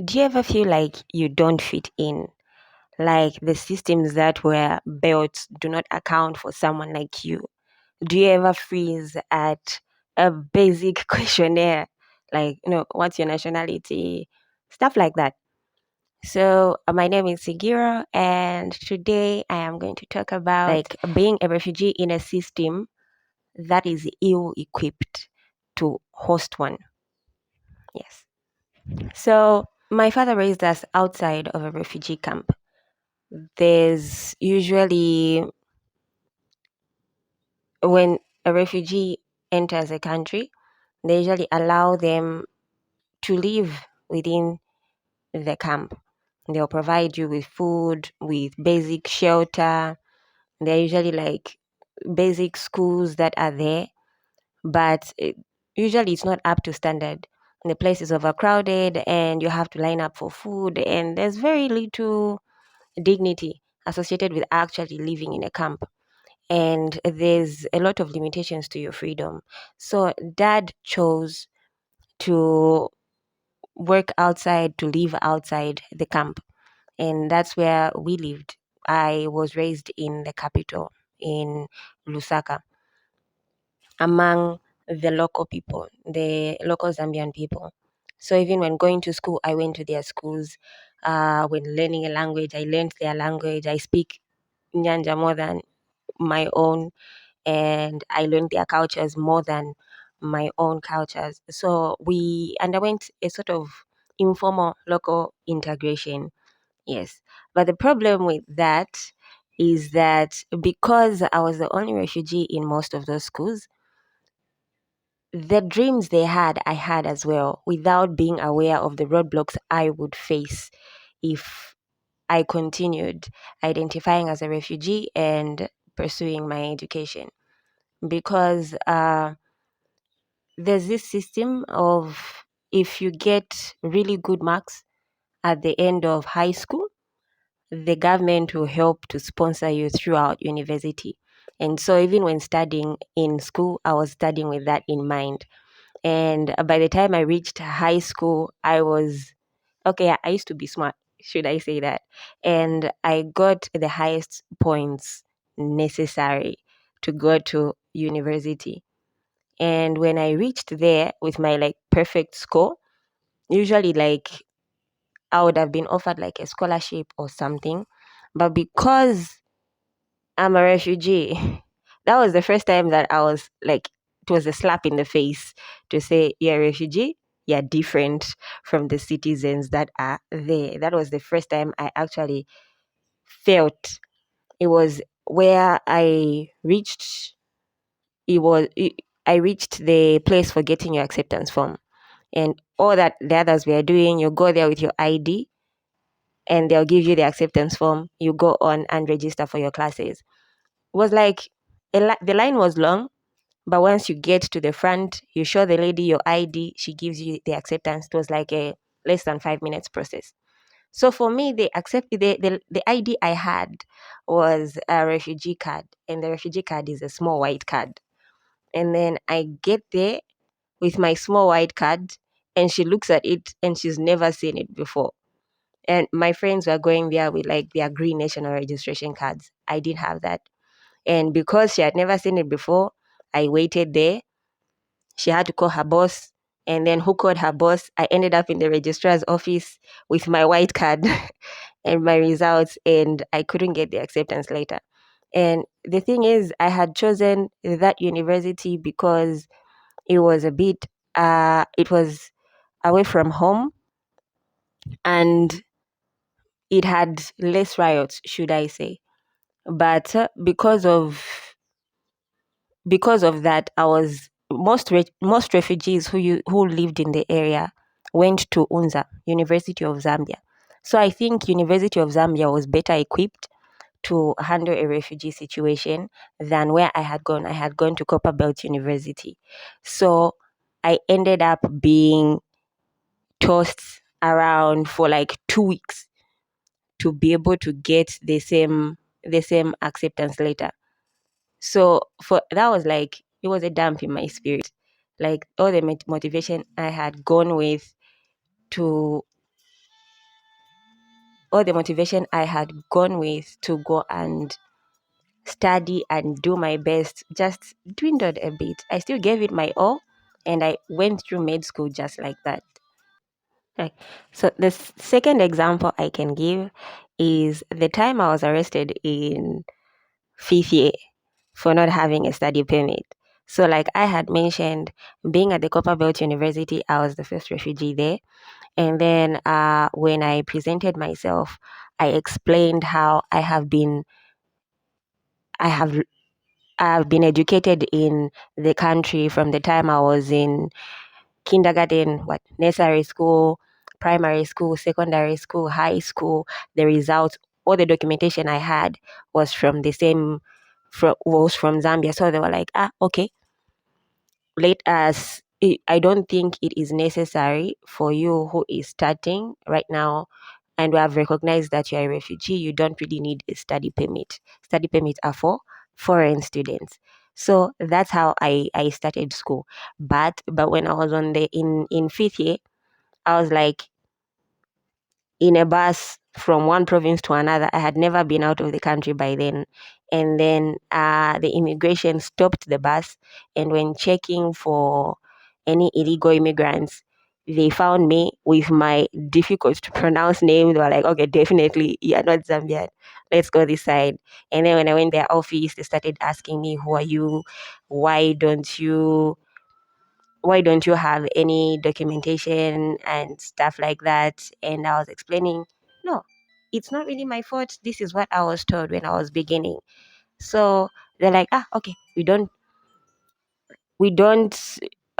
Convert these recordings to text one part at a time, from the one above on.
Do you ever feel like you don't fit in? Like the systems that were built do not account for someone like you? Do you ever freeze at a basic questionnaire? Like, what's your nationality? Stuff like that. So, my name is Sigiro, and today I am going to talk about like being a refugee in a system that is ill equipped to host one. Yes. So, my father raised us outside of a refugee camp. There's usually, when a refugee enters a country, they usually allow them to live within the camp. They'll provide you with food, with basic shelter. They're usually like basic schools that are there, but usually it's not up to standard. The place is overcrowded and you have to line up for food, and there's very little dignity associated with actually living in a camp. And there's a lot of limitations to your freedom. So dad chose to work outside, to live outside the camp. And that's where we lived. I was raised in the capital, in Lusaka, among the local people, the local Zambian people. So even when going to school, I went to their schools. When learning a language, I learned their language. I speak Nyanja more than my own, and I learned their cultures more than my own cultures. So we underwent a sort of informal local integration. Yes. But the problem with that is that because I was the only refugee in most of those schools, the dreams they had, I had as well, without being aware of the roadblocks I would face if I continued identifying as a refugee and pursuing my education. Because there's this system of, if you get really good marks at the end of high school, the government will help to sponsor you throughout university. And so even when studying in school, I was studying with that in mind. And by the time I reached high school, I was okay. I used to be smart, should I say that? And I got the highest points necessary to go to university. And when I reached there with my like perfect score, usually like I would have been offered like a scholarship or something. But because I'm a refugee, that was the first time that I was like, it was a slap in the face to say, you're a refugee, you're different from the citizens that are there. That was the first time I actually felt it was where I reached, I reached the place for getting your acceptance form. And all that the others were doing, you go there with your ID and they'll give you the acceptance form. You go on and register for your classes. It was like the line was long, but once you get to the front, you show the lady your ID, she gives you the acceptance. It was like a less than 5 minutes process. So for me, the ID I had was a refugee card, and the refugee card is a small white card. And then I get there with my small white card, and she looks at it and she's never seen it before. And my friends were going there with like their green national registration cards. I didn't have that. And because she had never seen it before, I waited there. She had to call her boss. And then who called her boss? I ended up in the registrar's office with my white card and my results, and I couldn't get the acceptance later. And the thing is, I had chosen that university because it was a bit, it was away from home, and it had less riots, should I say. But because of that, I was most refugees who lived in the area went to UNZA, University of Zambia. So I think University of Zambia was better equipped to handle a refugee situation than where I had gone. I had gone to Copperbelt University. So I ended up being tossed around for like 2 weeks to be able to get the same acceptance later. So for that was like, it was a damp in my spirit. Like all the motivation I had gone with to all the motivation I had gone with to go and study and do my best just dwindled a bit. I still gave it my all, and I went through med school just like that. Right. So the second example I can give is the time I was arrested in fifth year for not having a study permit. So like I had mentioned, being at the Copperbelt University, I was the first refugee there. And then when I presented myself, I explained how I have I've been educated in the country from the time I was in kindergarten, nursery school, primary school, secondary school, high school. The results, all the documentation I had was from was from Zambia. So they were like, okay, let us. I don't think it is necessary for you who is starting right now, and we have recognized that you're a refugee. You don't really need a study permit. Study permits are for foreign students. So that's how I started school. But when I was in fifth year, I was like in a bus from one province to another. I had never been out of the country by then. And then the immigration stopped the bus, and when checking for any illegal immigrants, they found me with my difficult to pronounce name. They were like, okay, definitely, you're not Zambian. Let's go this side. And then when I went to their office, they started asking me, who are you? Why don't you have any documentation and stuff like that? And I was explaining, no, it's not really my fault. This is what I was told when I was beginning. So they're like, okay, we don't,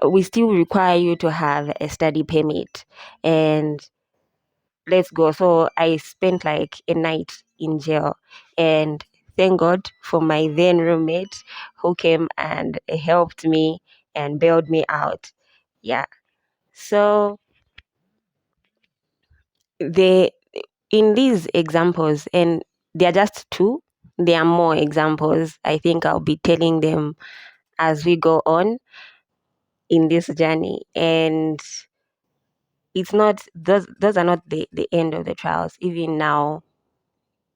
we still require you to have a study permit, and let's go. So I spent like a night in jail, and thank God for my then roommate who came and helped me and bailed me out. Yeah. So they in these examples, and they're just two, there are more examples. I think I'll be telling them as we go on in this journey. And it's not those are not the end of the trials. Even now,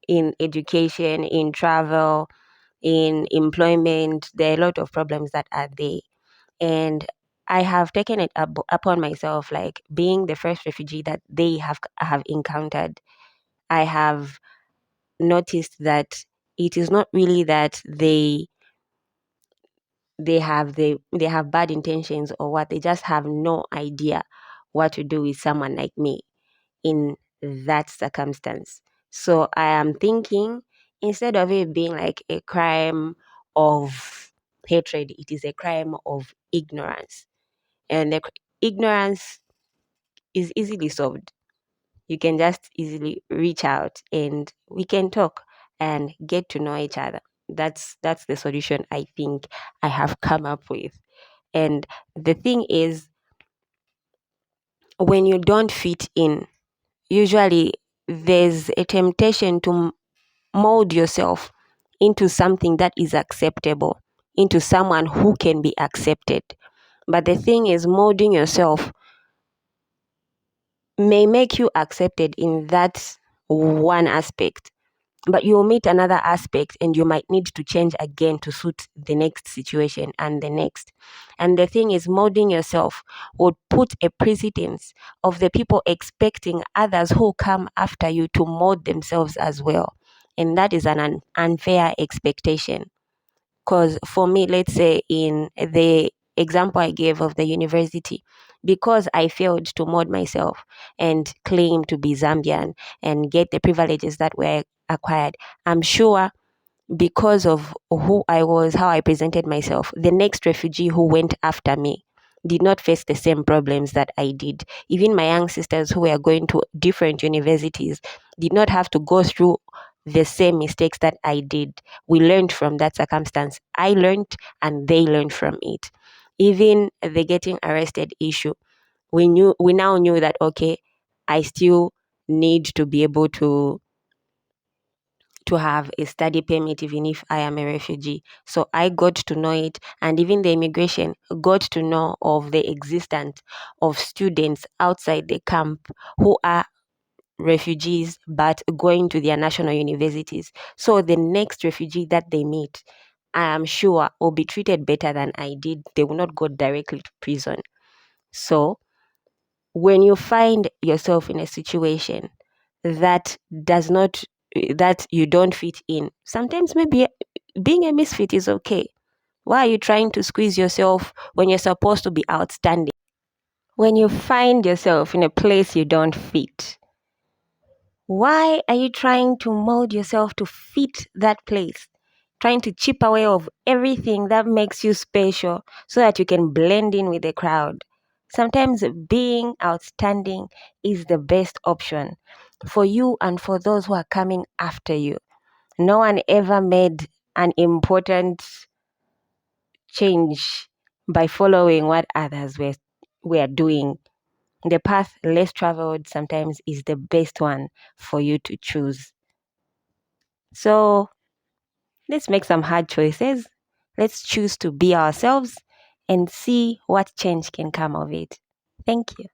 in education, in travel, in employment, there are a lot of problems that are there. And I have taken it upon myself, like being the first refugee that they have encountered. I have noticed that it is not really that they have bad intentions or what. They just have no idea what to do with someone like me in that circumstance. So I am thinking, instead of it being like a crime of hatred, it is a crime of ignorance. And the ignorance is easily solved. You can just easily reach out and we can talk and get to know each other. That's the solution I think I have come up with. And the thing is, when you don't fit in, usually there's a temptation to mold yourself into something that is acceptable, into someone who can be accepted. But the thing is, molding yourself may make you accepted in that one aspect, but you'll meet another aspect and you might need to change again to suit the next situation and the next. And the thing is, molding yourself would put a precedence of the people expecting others who come after you to mold themselves as well. And that is an unfair expectation. Because for me, let's say in the example I gave of the university, because I failed to mold myself and claim to be Zambian and get the privileges that were acquired, I'm sure because of who I was, how I presented myself, the next refugee who went after me did not face the same problems that I did. Even my young sisters who were going to different universities did not have to go through the same mistakes that I did. We learned from that circumstance. I learned and they learned from it. Even the getting arrested issue, we now knew that, okay, I still need to be able to have a study permit even if I am a refugee. So I got to know it, and even the immigration got to know of the existence of students outside the camp who are refugees but going to their national universities. So the next refugee that they meet, I am sure, will be treated better than I did. They will not go directly to prison. So when you find yourself in a situation that does not, that you don't fit in, sometimes maybe being a misfit is okay. Why are you trying to squeeze yourself when you're supposed to be outstanding? When you find yourself in a place you don't fit, why are you trying to mold yourself to fit that place? Trying to chip away of everything that makes you special so that you can blend in with the crowd. Sometimes being outstanding is the best option for you and for those who are coming after you. No one ever made an important change by following what others were doing. The path less traveled sometimes is the best one for you to choose. So let's make some hard choices. Let's choose to be ourselves and see what change can come of it. Thank you.